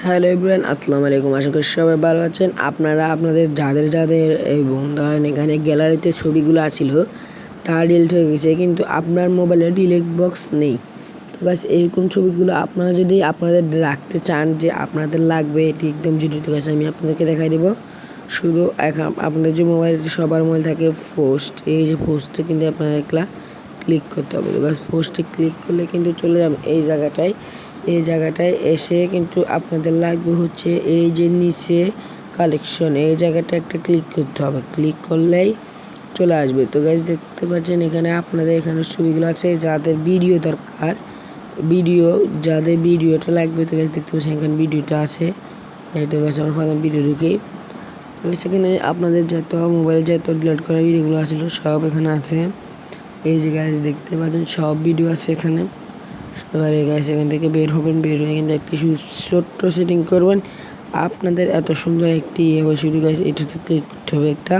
Hello everyone, আসসালামু আলাইকুম। আশা করি সবাই ভালো আছেন। আপনারা আপনাদের যাদের এবং ধরেন এখানে গ্যালারিতে ছবিগুলো আছিল তা ডিলিট হয়ে গেছে, কিন্তু আপনার মোবাইলে ডিলিট বক্স নেই। তো গাইস, এরকম ছবিগুলো আপনারা যদি আপনাদের রাখতে চান, যে আপনাদের লাগবে, এটি একদম জরুরি। তো গাইস, আমি আপনাদেরকে দেখাই দেবো। শুধু আপনাদের যে মোবাইল, সবার মোবাইল থাকে পোস্ট, এই যে পোস্টে কিন্তু আপনাদের একলা ক্লিক করতে হবে। তো গাইস, পোস্টে ক্লিক করলে কিন্তু চলে যাবেন এই জায়গাটায় এসে কিন্তু আপনাদের লাগবে হচ্ছে এই যে নিচে কালেকশন, এই জায়গাটা একটা ক্লিক করতে হবে। ক্লিক করলেই চলে আসবে। তো গাইস, দেখতে পাচ্ছেন এখানে আপনাদের এখানে ছবিগুলো আছে। যাদের ভিডিও দরকার, যাদের ভিডিওটা লাগবে, তো গাইস দেখতে পাচ্ছেন এখানে ভিডিওটা আছে। এই তো গাইস, আমার প্রথম ভিডিও ঢুকি। তো গাইস, এখানে আপনাদের যত মোবাইলে যত ডিলিট করা ভিডিওগুলো আছিল সব এখানে আছে। এই যে গাইস দেখতে পাচ্ছেন সব ভিডিও আছে এখানে। এবারে গাইস, এখান থেকে বের হবেন, বের হয়ে কিন্তু একটি ছোট্ট সেটিং করবেন। আপনাদের এত সুন্দর একটি শুধু গাইস এটাতে ক্লিক করতে হবে, একটা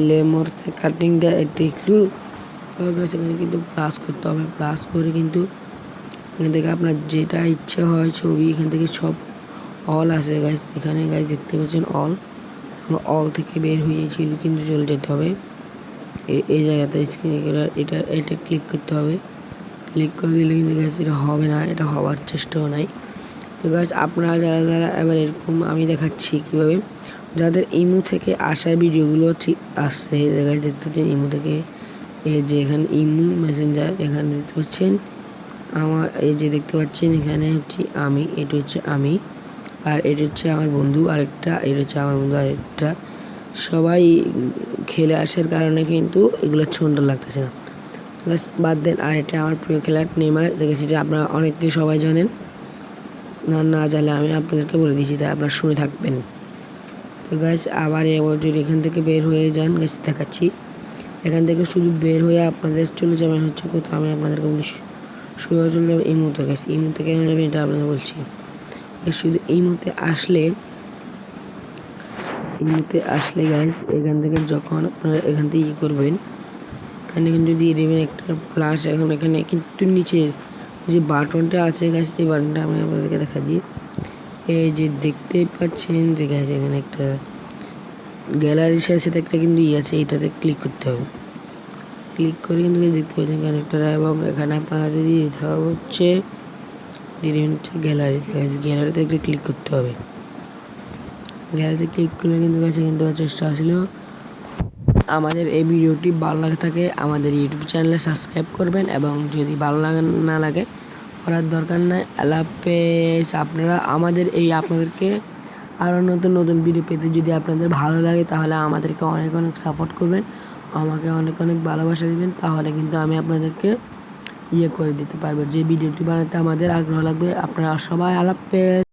লেমোর্সে কাটিং দেয় একটি একটু। গাইস, এখানে কিন্তু প্লাস করতে হবে। প্লাস করে কিন্তু এখান থেকে আপনার যেটা ইচ্ছে হয় ছবি, এখান থেকে সব অল আছে গাইস। এখানে গাইস দেখতে পাচ্ছেন অল, আমরা অল থেকে বের হয়েছিল কিন্তু চলে যেতে হবে এই জায়গাতে স্ক্রিনে এটা ক্লিক করতে হবে। ক্লিক করে দিলে কিন্তু গাইস এটা হবে না, এটা হওয়ার চেষ্টাও নাই। তো গাইস, আপনারা যারা এবার এরকম আমি দেখাচ্ছি কীভাবে যাদের ইমো থেকে আসা ভিডিওগুলো ঠিক আসছে। গাইস দেখতে পাচ্ছেন ইমো থেকে, এই যে এখানে ইমো মেসেঞ্জার, এখানে দেখতে পাচ্ছেন আমার, এই যে দেখতে পাচ্ছেন এখানে হচ্ছে আমি, এটা হচ্ছে আমি, আর এটা হচ্ছে আমার বন্ধু আরেকটা, এটা হচ্ছে আমার বন্ধু আরেকটা। সবাই খেলে আসার কারণে কিন্তু এগুলো সুন্দর লাগতেছে না। গাইস বাদ দেন। আর এটা আমার প্রিয় খেলার নেইমার, দেখেছি যে আপনারা অনেকে সবাই জানেন, না জানলে আমি আপনাদেরকে বলে দিয়েছি, তাই আপনারা শুনে থাকবেন। তো গাইস, আবার এবার যদি এখান থেকে বের হয়ে যান, গাইস দেখাচ্ছি এখান থেকে শুধু বের হয়ে আপনাদের চলে যাবেন হচ্ছে কোথাও, আমি আপনাদেরকে বলি শুধু চলে যাবেন এই মুহূর্তে। গাইস এই মুহূর্তে কেন যাবেন এটা আপনাদের বলছি। শুধু এই মুহূর্তে আসলে গাইস, এখান থেকে যখন আপনারা এখান থেকে করবেন, এখানে কিন্তু দিয়ে দেবেন একটা প্লাস। এখন এখানে কিন্তু নিচের যে বাটনটা আছে গাইস, এই বাটনটা আমি আপনাদেরকে দেখা দিই। এই যে দেখতে পাচ্ছেন যে গাইস, এখানে একটা গ্যালারির সাথে একটা কিন্তু আছে, এটাতে ক্লিক করতে হবে। ক্লিক করে কিন্তু দেখতে পাচ্ছেন কানেক্টার, এবং এখানে আপনাদের দিয়ে দিতে হবে হচ্ছে গ্যালারিতে। গ্যালারিতে একটা ক্লিক করতে হবে। গ্যালারিতে ক্লিক করলে কিন্তু গাইস কিন্তু চেষ্টা আসছিল। আমাদের এই ভিডিওটি ভালো লাগে থাকে আমাদের ইউটিউব চ্যানেলে সাবস্ক্রাইব করবেন, এবং যদি ভালো না লাগে করার দরকার নাই। আল্লাহ হাফেজ। আপনারা আপনাদেরকে আরও নতুন ভিডিও পেতে যদি আপনাদের ভালো লাগে, তাহলে আমাদেরকে অনেক সাপোর্ট করবেন, আমাকে অনেক ভালোবাসা দিবেন। তাহলে কিন্তু আমি আপনাদেরকে করে দিতে পারবো, যে ভিডিওটি বানাতে আমাদের আগ্রহ লাগবে। আপনারা সবাই আল্লাহ হাফেজ।